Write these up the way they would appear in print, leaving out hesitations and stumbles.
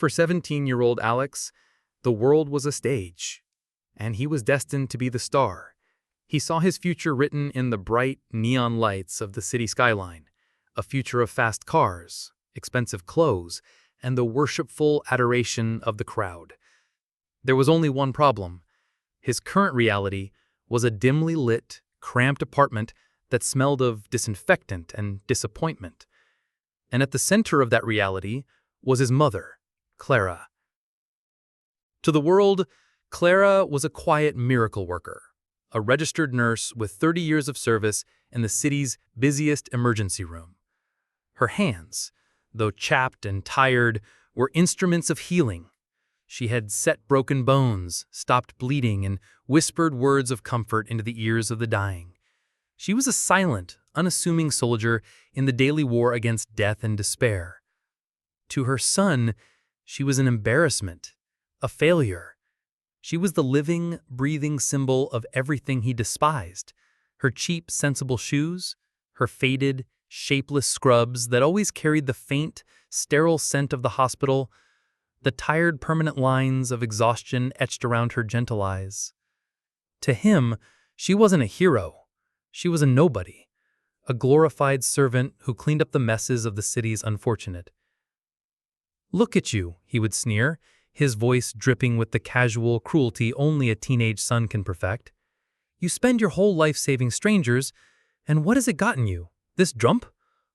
For 17-year-old Alex, the world was a stage, and he was destined to be the star. He saw his future written in the bright neon lights of the city skyline, a future of fast cars, expensive clothes, and the worshipful adoration of the crowd. There was only one problem. His current reality was a dimly lit, cramped apartment that smelled of disinfectant and disappointment. And at the center of that reality was his mother, Clara. To the world, Clara was a quiet miracle worker, a registered nurse with 30 years of service in the city's busiest emergency room. Her hands, though chapped and tired, were instruments of healing. She had set broken bones, stopped bleeding, and whispered words of comfort into the ears of the dying. She was a silent, unassuming soldier in the daily war against death and despair. To her son, she was an embarrassment, a failure. She was the living, breathing symbol of everything he despised. Her cheap, sensible shoes, her faded, shapeless scrubs that always carried the faint, sterile scent of the hospital, the tired, permanent lines of exhaustion etched around her gentle eyes. To him, she wasn't a hero. She was a nobody, a glorified servant who cleaned up the messes of the city's unfortunate. "Look at you," he would sneer, his voice dripping with the casual cruelty only a teenage son can perfect. "You spend your whole life saving strangers, and what has it gotten you? This drump?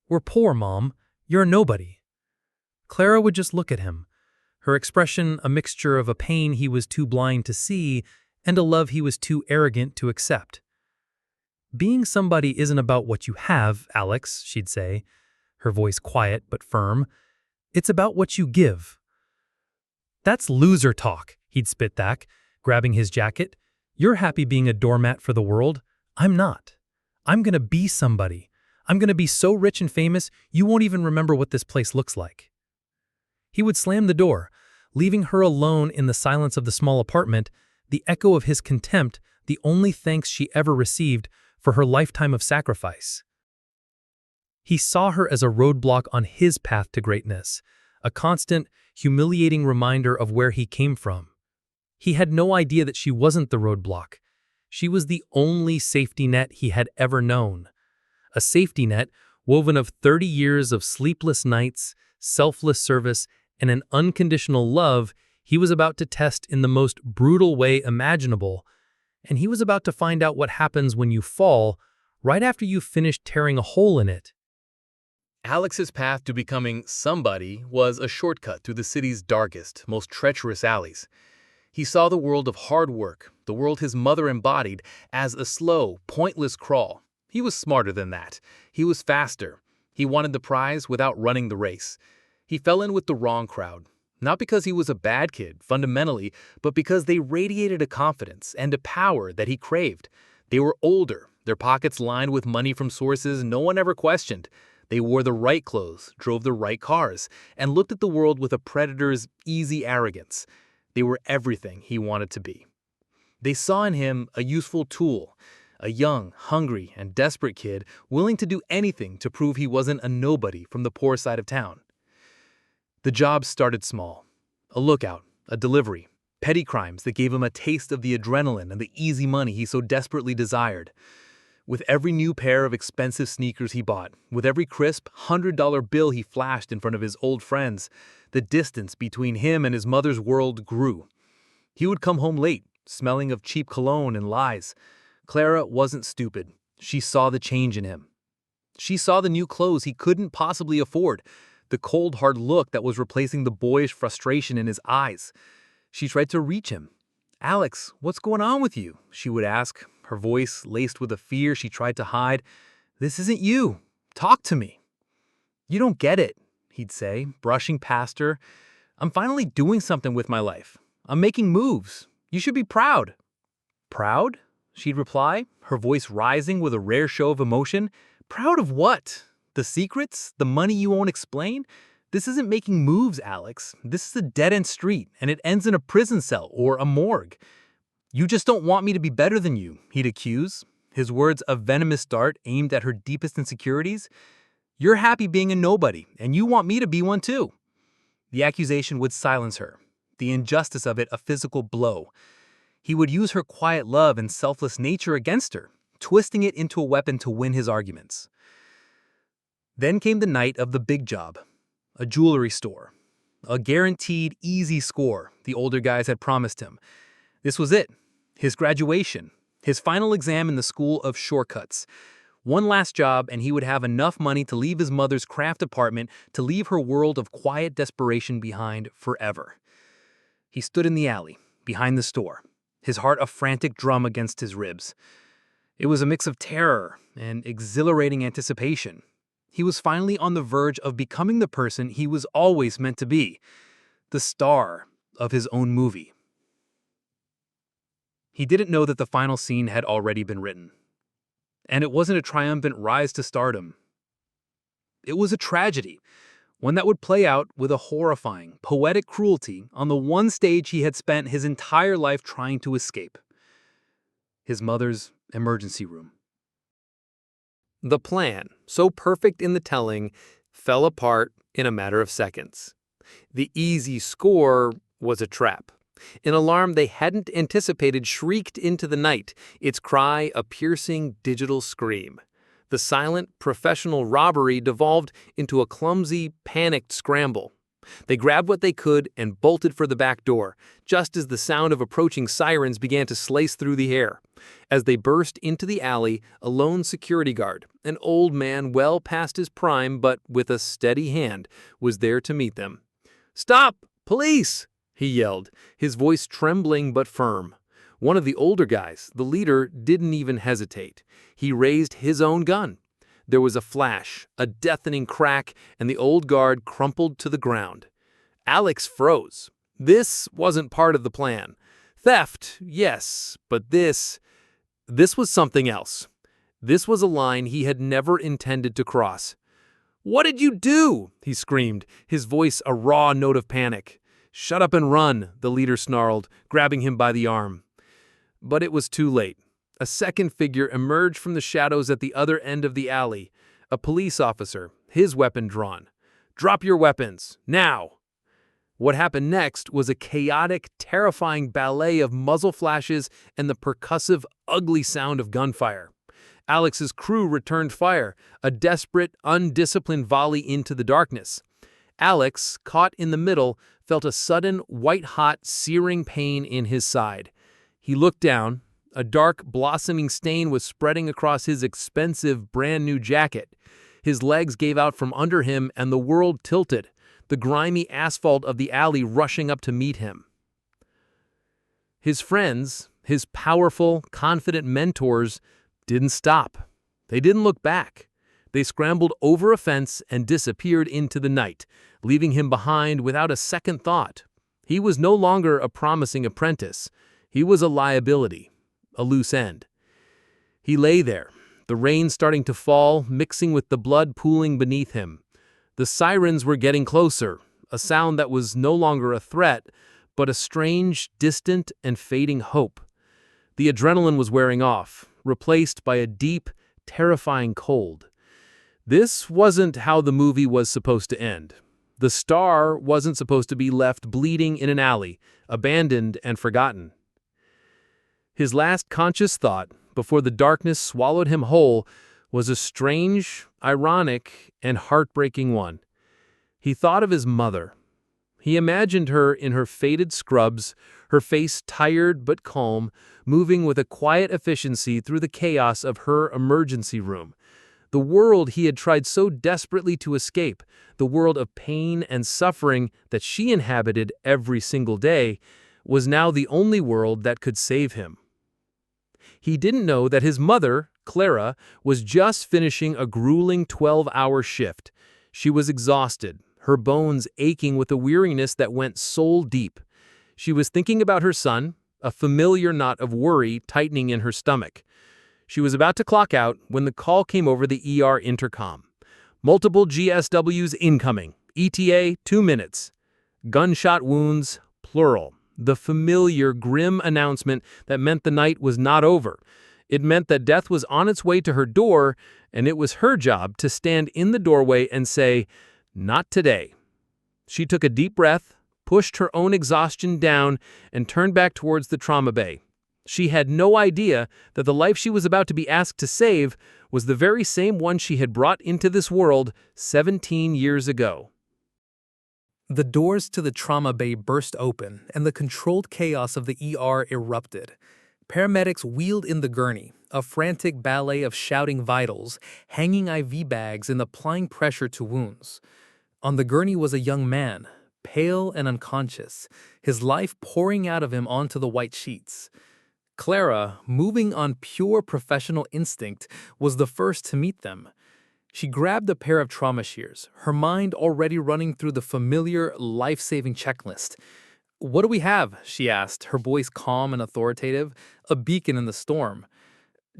We're poor, Mom. You're a nobody." Clara would just look at him, her expression a mixture of a pain he was too blind to see and a love he was too arrogant to accept. "Being somebody isn't about what you have, Alex," she'd say, her voice quiet but firm. "It's about what you give." "That's loser talk," he'd spit back, grabbing his jacket. "You're happy being a doormat for the world. I'm not. I'm gonna be somebody. I'm gonna be so rich and famous, you won't even remember what this place looks like." He would slam the door, leaving her alone in the silence of the small apartment, the echo of his contempt, the only thanks she ever received for her lifetime of sacrifice. He saw her as a roadblock on his path to greatness, a constant, humiliating reminder of where he came from. He had no idea that she wasn't the roadblock. She was the only safety net he had ever known. A safety net woven of 30 years of sleepless nights, selfless service, and an unconditional love he was about to test in the most brutal way imaginable. And he was about to find out what happens when you fall, right after you've finished tearing a hole in it. Alex's path to becoming somebody was a shortcut through the city's darkest, most treacherous alleys. He saw the world of hard work, the world his mother embodied, as a slow, pointless crawl. He was smarter than that. He was faster. He wanted the prize without running the race. He fell in with the wrong crowd. Not because he was a bad kid, fundamentally, but because they radiated a confidence and a power that he craved. They were older, their pockets lined with money from sources no one ever questioned. They wore the right clothes, drove the right cars, and looked at the world with a predator's easy arrogance. They were everything he wanted to be. They saw in him a useful tool, a young, hungry, and desperate kid willing to do anything to prove he wasn't a nobody from the poor side of town. The job started small. A lookout, a delivery, petty crimes that gave him a taste of the adrenaline and the easy money he so desperately desired. With every new pair of expensive sneakers he bought, with every crisp $100 bill he flashed in front of his old friends, the distance between him and his mother's world grew. He would come home late, smelling of cheap cologne and lies. Clara wasn't stupid. She saw the change in him. She saw the new clothes he couldn't possibly afford, the cold, hard look that was replacing the boyish frustration in his eyes. She tried to reach him. "Alex, what's going on with you?" she would ask, her voice laced with a fear she tried to hide. "This isn't you. Talk to me." "You don't get it," he'd say, brushing past her. "I'm finally doing something with my life. I'm making moves. You should be proud." "Proud?" she'd reply, her voice rising with a rare show of emotion. "Proud of what? The secrets? The money you won't explain? This isn't making moves, Alex. This is a dead-end street, and it ends in a prison cell or a morgue. You just don't want me to be better than you," he'd accuse, his words a venomous dart aimed at her deepest insecurities. "You're happy being a nobody, and you want me to be one too." The accusation would silence her, the injustice of it a physical blow. He would use her quiet love and selfless nature against her, twisting it into a weapon to win his arguments. Then came the night of the big job, a jewelry store. A guaranteed easy score the older guys had promised him. This was it, his graduation, his final exam in the school of shortcuts. One last job and he would have enough money to leave his mother's craft apartment, to leave her world of quiet desperation behind forever. He stood in the alley, behind the store, his heart a frantic drum against his ribs. It was a mix of terror and exhilarating anticipation. He was finally on the verge of becoming the person he was always meant to be, the star of his own movie. He didn't know that the final scene had already been written. And it wasn't a triumphant rise to stardom. It was a tragedy, one that would play out with a horrifying, poetic cruelty on the one stage he had spent his entire life trying to escape: his mother's emergency room. The plan, so perfect in the telling, fell apart in a matter of seconds. The easy score was a trap. An alarm they hadn't anticipated shrieked into the night, its cry a piercing digital scream. The silent, professional robbery devolved into a clumsy, panicked scramble. They grabbed what they could and bolted for the back door, just as the sound of approaching sirens began to slice through the air. As they burst into the alley, a lone security guard, an old man well past his prime but with a steady hand, was there to meet them. "Stop! Police!" he yelled, his voice trembling but firm. One of the older guys, the leader, didn't even hesitate. He raised his own gun. There was a flash, a deafening crack, and the old guard crumpled to the ground. Alex froze. This wasn't part of the plan. Theft, yes, but this was something else. This was a line he had never intended to cross. "What did you do?" he screamed, his voice a raw note of panic. "Shut up and run," the leader snarled, grabbing him by the arm. But it was too late. A second figure emerged from the shadows at the other end of the alley, a police officer, his weapon drawn. "Drop your weapons, now!" What happened next was a chaotic, terrifying ballet of muzzle flashes and the percussive, ugly sound of gunfire. Alex's crew returned fire, a desperate, undisciplined volley into the darkness. Alex, caught in the middle, felt a sudden, white-hot, searing pain in his side. He looked down. A dark, blossoming stain was spreading across his expensive, brand-new jacket. His legs gave out from under him and the world tilted, the grimy asphalt of the alley rushing up to meet him. His friends, his powerful, confident mentors, didn't stop. They didn't look back. They scrambled over a fence and disappeared into the night, leaving him behind without a second thought. He was no longer a promising apprentice. He was a liability, a loose end. He lay there, the rain starting to fall, mixing with the blood pooling beneath him. The sirens were getting closer, a sound that was no longer a threat, but a strange, distant, and fading hope. The adrenaline was wearing off, replaced by a deep, terrifying cold. This wasn't how the movie was supposed to end. The star wasn't supposed to be left bleeding in an alley, abandoned and forgotten. His last conscious thought, before the darkness swallowed him whole, was a strange, ironic, and heartbreaking one. He thought of his mother. He imagined her in her faded scrubs, her face tired but calm, moving with a quiet efficiency through the chaos of her emergency room. The world he had tried so desperately to escape, the world of pain and suffering that she inhabited every single day, was now the only world that could save him. He didn't know that his mother, Clara, was just finishing a grueling 12-hour shift. She was exhausted, her bones aching with a weariness that went soul deep. She was thinking about her son, a familiar knot of worry tightening in her stomach. She was about to clock out when the call came over the ER intercom. "Multiple GSWs incoming. ETA 2 minutes. Gunshot wounds, plural." The familiar, grim announcement that meant the night was not over. It meant that death was on its way to her door, and it was her job to stand in the doorway and say, "Not today." She took a deep breath, pushed her own exhaustion down, and turned back towards the trauma bay. She had no idea that the life she was about to be asked to save was the very same one she had brought into this world 17 years ago. The doors to the trauma bay burst open, and the controlled chaos of the ER erupted. Paramedics wheeled in the gurney, a frantic ballet of shouting vitals, hanging IV bags, and applying pressure to wounds. On the gurney was a young man, pale and unconscious, his life pouring out of him onto the white sheets. Clara, moving on pure professional instinct, was the first to meet them. She grabbed a pair of trauma shears, her mind already running through the familiar, life-saving checklist. "What do we have?" she asked, her voice calm and authoritative, a beacon in the storm.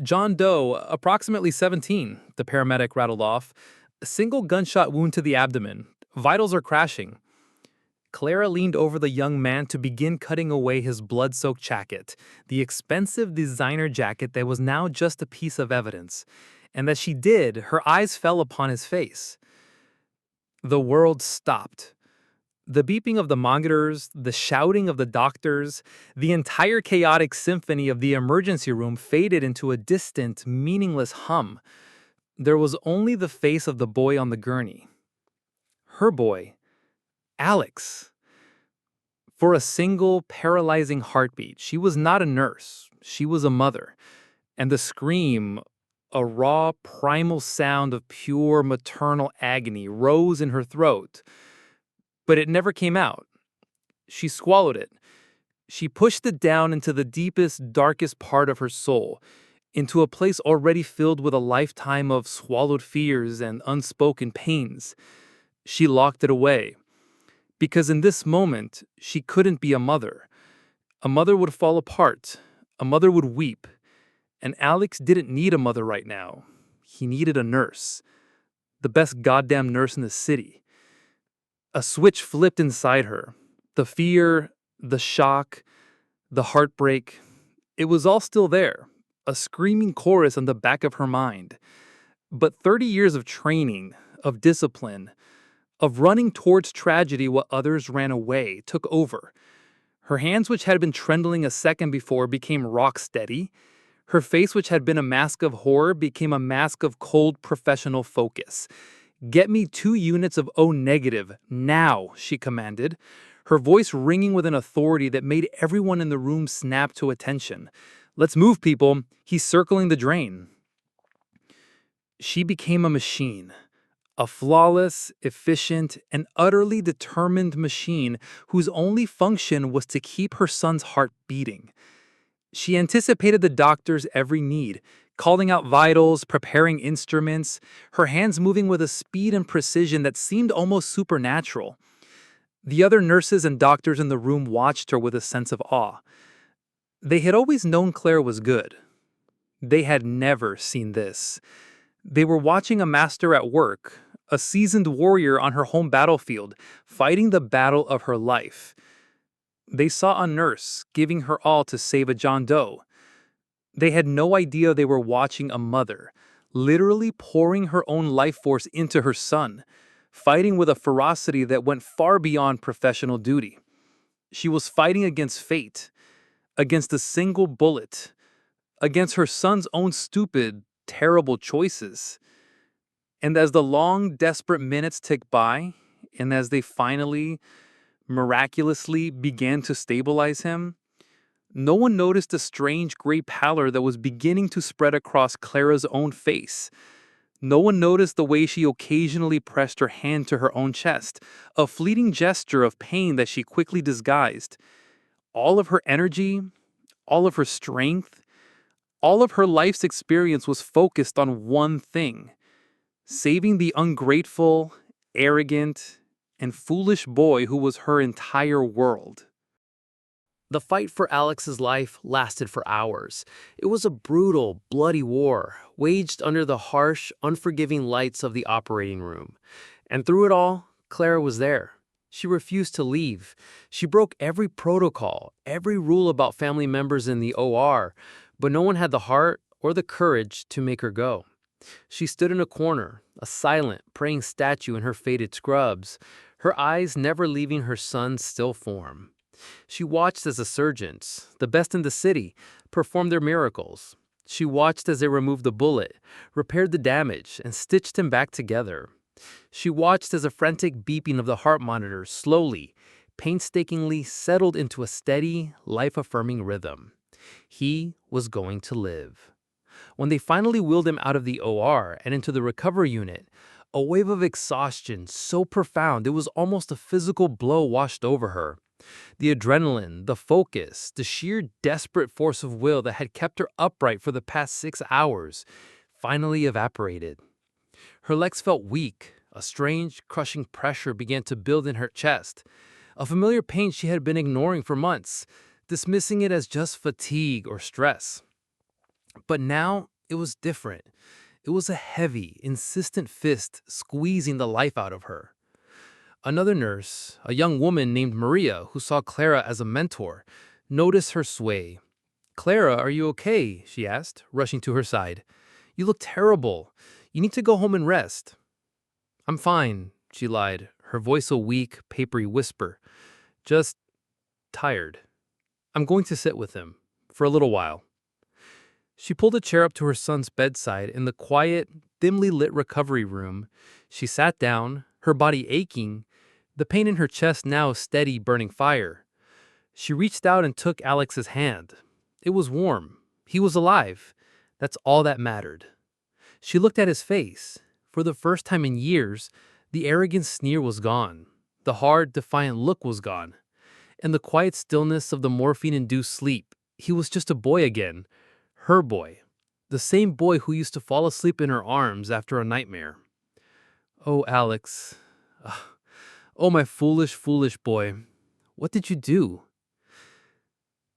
"John Doe, approximately 17, the paramedic rattled off. A single gunshot wound to the abdomen. Vitals are crashing." Clara leaned over the young man to begin cutting away his blood-soaked jacket, the expensive designer jacket that was now just a piece of evidence. And as she did, her eyes fell upon his face. The world stopped. The beeping of the monitors, the shouting of the doctors, the entire chaotic symphony of the emergency room faded into a distant, meaningless hum. There was only the face of the boy on the gurney. Her boy. Alex. For a single, paralyzing heartbeat, she was not a nurse. She was a mother. And the scream, a raw, primal sound of pure maternal agony, rose in her throat. But it never came out. She swallowed it. She pushed it down into the deepest, darkest part of her soul, into a place already filled with a lifetime of swallowed fears and unspoken pains. She locked it away. Because in this moment, she couldn't be a mother. A mother would fall apart. A mother would weep. And Alex didn't need a mother right now. He needed a nurse. The best goddamn nurse in the city. A switch flipped inside her. The fear, the shock, the heartbreak. It was all still there. A screaming chorus on the back of her mind. But 30 years of training, of discipline, of running towards tragedy while others ran away, took over. Her hands, which had been trembling a second before, became rock steady. Her face, which had been a mask of horror, became a mask of cold professional focus. "Get me 2 units of O negative, now," she commanded, her voice ringing with an authority that made everyone in the room snap to attention. "Let's move, people. He's circling the drain." She became a machine. A flawless, efficient, and utterly determined machine whose only function was to keep her son's heart beating. She anticipated the doctor's every need, calling out vitals, preparing instruments, her hands moving with a speed and precision that seemed almost supernatural. The other nurses and doctors in the room watched her with a sense of awe. They had always known Claire was good. They had never seen this. They were watching a master at work, a seasoned warrior on her home battlefield, fighting the battle of her life. They saw a nurse giving her all to save a John Doe. They had no idea they were watching a mother, literally pouring her own life force into her son, fighting with a ferocity that went far beyond professional duty. She was fighting against fate, against a single bullet, against her son's own stupid, terrible choices. And as the long, desperate minutes ticked by, and as they finally, miraculously began to stabilize him, no one noticed a strange gray pallor that was beginning to spread across Clara's own face. No one noticed the way she occasionally pressed her hand to her own chest, a fleeting gesture of pain that she quickly disguised. All of her energy, all of her strength, all of her life's experience was focused on one thing: saving the ungrateful, arrogant, and foolish boy who was her entire world. The fight for Alex's life lasted for hours. It was a brutal, bloody war, waged under the harsh, unforgiving lights of the operating room. And through it all, Clara was there. She refused to leave. She broke every protocol, every rule about family members in the OR, but no one had the heart or the courage to make her go. She stood in a corner, a silent, praying statue in her faded scrubs, her eyes never leaving her son's still form. She watched as the surgeons, the best in the city, performed their miracles. She watched as they removed the bullet, repaired the damage, and stitched him back together. She watched as a frantic beeping of the heart monitor slowly, painstakingly settled into a steady, life-affirming rhythm. He was going to live. When they finally wheeled him out of the OR and into the recovery unit, a wave of exhaustion so profound it was almost a physical blow washed over her. The adrenaline, the focus, the sheer desperate force of will that had kept her upright for the past 6 hours finally evaporated. Her legs felt weak. A strange, crushing pressure began to build in her chest. A familiar pain she had been ignoring for months, dismissing it as just fatigue or stress. But now it was different. It was a heavy, insistent fist squeezing the life out of her. Another nurse, a young woman named Maria who saw Clara as a mentor, noticed her sway. "Clara, are you okay?" she asked, rushing to her side. "You look terrible. You need to go home and rest." "I'm fine," she lied, her voice a weak, papery whisper. "Just tired. I'm going to sit with him for a little while." She pulled a chair up to her son's bedside in the quiet, dimly lit recovery room. She sat down, her body aching, the pain in her chest now a steady, burning fire. She reached out and took Alex's hand. It was warm. He was alive. That's all that mattered. She looked at his face. For the first time in years, the arrogant sneer was gone. The hard, defiant look was gone. In the quiet stillness of the morphine-induced sleep, he was just a boy again. Her boy. The same boy who used to fall asleep in her arms after a nightmare. "Oh, Alex. Oh, my foolish, foolish boy. What did you do?"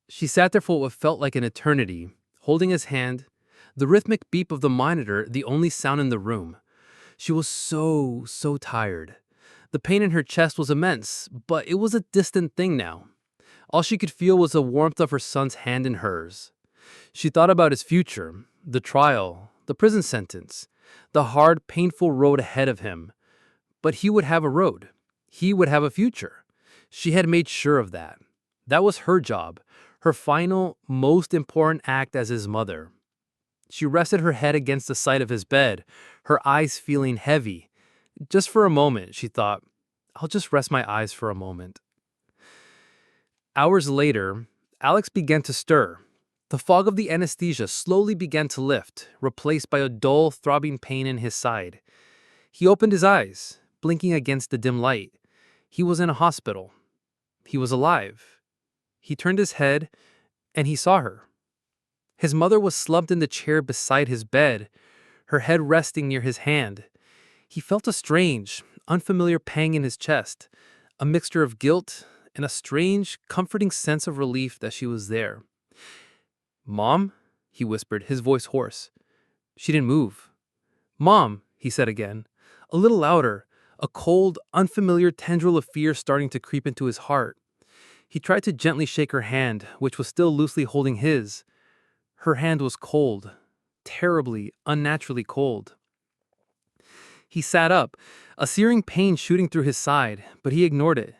She sat there for what felt like an eternity, holding his hand, the rhythmic beep of the monitor the only sound in the room. She was so tired. The pain in her chest was immense, but it was a distant thing now. All she could feel was the warmth of her son's hand in hers. She thought about his future, the trial, the prison sentence, the hard, painful road ahead of him. But he would have a road. He would have a future. She had made sure of that. That was her job, her final, most important act as his mother. She rested her head against the side of his bed, her eyes feeling heavy. Just for a moment, she thought, I'll just rest my eyes for a moment. Hours later, Alex began to stir. The fog of the anesthesia slowly began to lift, replaced by a dull, throbbing pain in his side. He opened his eyes, blinking against the dim light. He was in a hospital. He was alive. He turned his head, and he saw her. His mother was slumped in the chair beside his bed, her head resting near his hand. He felt a strange, unfamiliar pang in his chest, a mixture of guilt and a strange, comforting sense of relief that she was there. "Mom?" he whispered, his voice hoarse. She didn't move. "Mom," he said again, a little louder, a cold, unfamiliar tendril of fear starting to creep into his heart. He tried to gently shake her hand, which was still loosely holding his. Her hand was cold, terribly, unnaturally cold. He sat up, a searing pain shooting through his side, but he ignored it.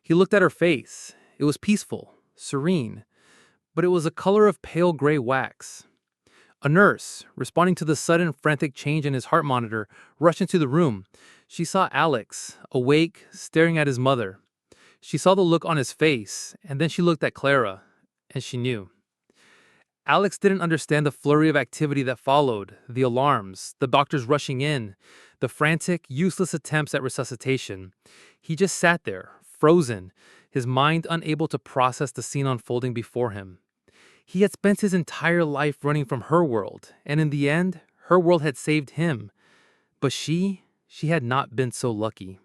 He looked at her face. It was peaceful, serene, but it was a color of pale gray wax. A nurse, responding to the sudden frantic change in his heart monitor, rushed into the room. She saw Alex, awake, staring at his mother. She saw the look on his face, and then she looked at Clara, and she knew. Alex didn't understand the flurry of activity that followed, the alarms, the doctors rushing in, the frantic, useless attempts at resuscitation. He just sat there, frozen, his mind unable to process the scene unfolding before him. He had spent his entire life running from her world, and in the end, her world had saved him. But she had not been so lucky.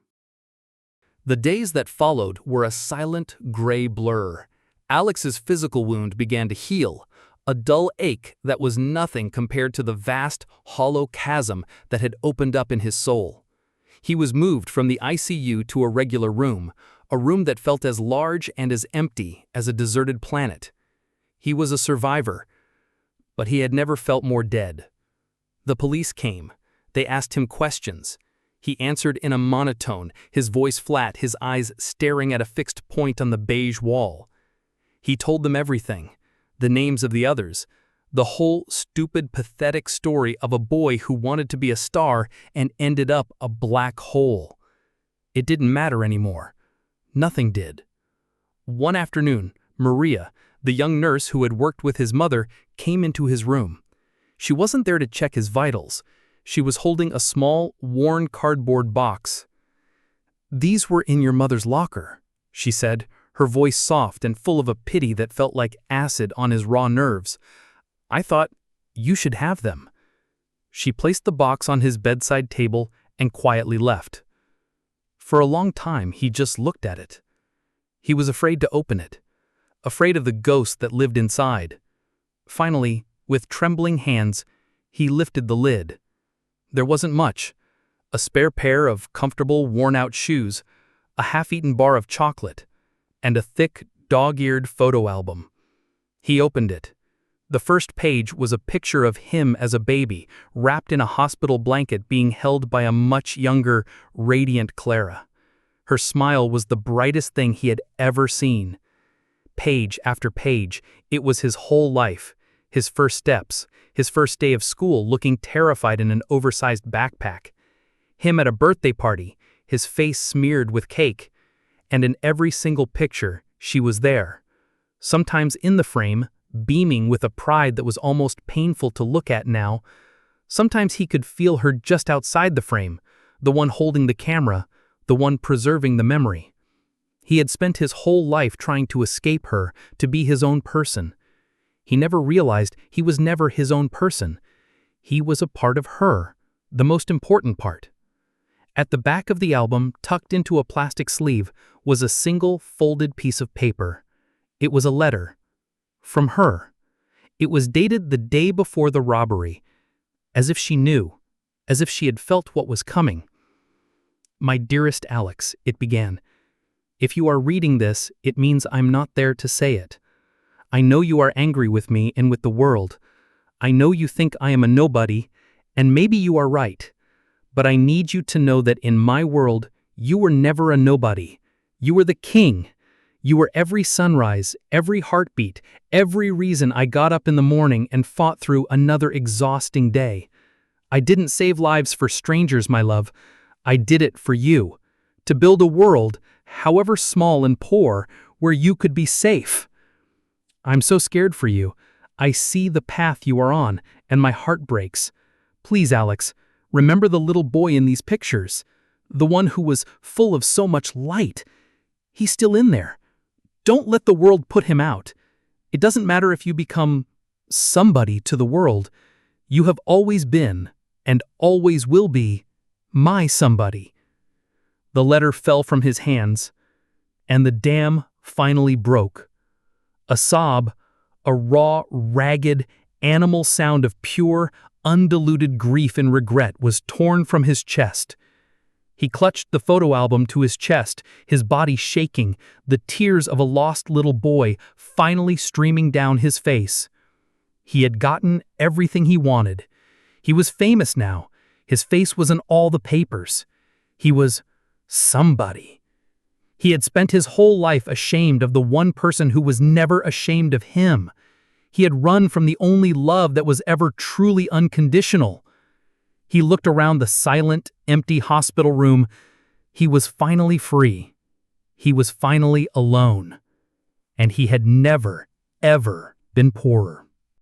The days that followed were a silent, gray blur. Alex's physical wound began to heal, a dull ache that was nothing compared to the vast, hollow chasm that had opened up in his soul. He was moved from the ICU to a regular room, a room that felt as large and as empty as a deserted planet. He was a survivor, but he had never felt more dead. The police came. They asked him questions. He answered in a monotone, his voice flat, his eyes staring at a fixed point on the beige wall. He told them everything, the names of the others, the whole stupid, pathetic story of a boy who wanted to be a star and ended up a black hole. It didn't matter anymore. Nothing did. One afternoon, Maria, the young nurse who had worked with his mother, came into his room. She wasn't there to check his vitals. She was holding a small, worn cardboard box. "These were in your mother's locker," she said, her voice soft and full of a pity that felt like acid on his raw nerves. "I thought you should have them." She placed the box on his bedside table and quietly left. For a long time, he just looked at it. He was afraid to open it, afraid of the ghost that lived inside. Finally, with trembling hands, he lifted the lid. There wasn't much: a spare pair of comfortable, worn-out shoes, a half-eaten bar of chocolate, and a thick, dog-eared photo album. He opened it. The first page was a picture of him as a baby, wrapped in a hospital blanket being held by a much younger, radiant Clara. Her smile was the brightest thing he had ever seen. Page after page, it was his whole life, his first steps, his first day of school looking terrified in an oversized backpack, him at a birthday party, his face smeared with cake, and in every single picture, she was there, sometimes in the frame, beaming with a pride that was almost painful to look at now. Sometimes he could feel her just outside the frame, the one holding the camera, the one preserving the memory. He had spent his whole life trying to escape her, to be his own person. He never realized he was never his own person. He was a part of her, the most important part. At the back of the album, tucked into a plastic sleeve, was a single folded piece of paper. It was a letter. From her. It was dated the day before the robbery, as if she knew, as if she had felt what was coming. "My dearest Alex," it began. "If you are reading this, it means I'm not there to say it. I know you are angry with me and with the world. I know you think I am a nobody, and maybe you are right. But I need you to know that in my world, you were never a nobody. You were the king. You were every sunrise, every heartbeat, every reason I got up in the morning and fought through another exhausting day. I didn't save lives for strangers, my love. I did it for you. To build a world, however small and poor, where you could be safe. I'm so scared for you. I see the path you are on, and my heart breaks. Please, Alex, remember the little boy in these pictures. The one who was full of so much light. He's still in there. Don't let the world put him out. It doesn't matter if you become somebody to the world. You have always been, and always will be, my somebody." The letter fell from his hands, and the dam finally broke. A sob, a raw, ragged, animal sound of pure, undiluted grief and regret was torn from his chest. He clutched the photo album to his chest, his body shaking, the tears of a lost little boy finally streaming down his face. He had gotten everything he wanted. He was famous now. His face was in all the papers. He was somebody. He had spent his whole life ashamed of the one person who was never ashamed of him. He had run from the only love that was ever truly unconditional. He looked around the silent, empty hospital room. He was finally free. He was finally alone. And he had never, ever been poorer.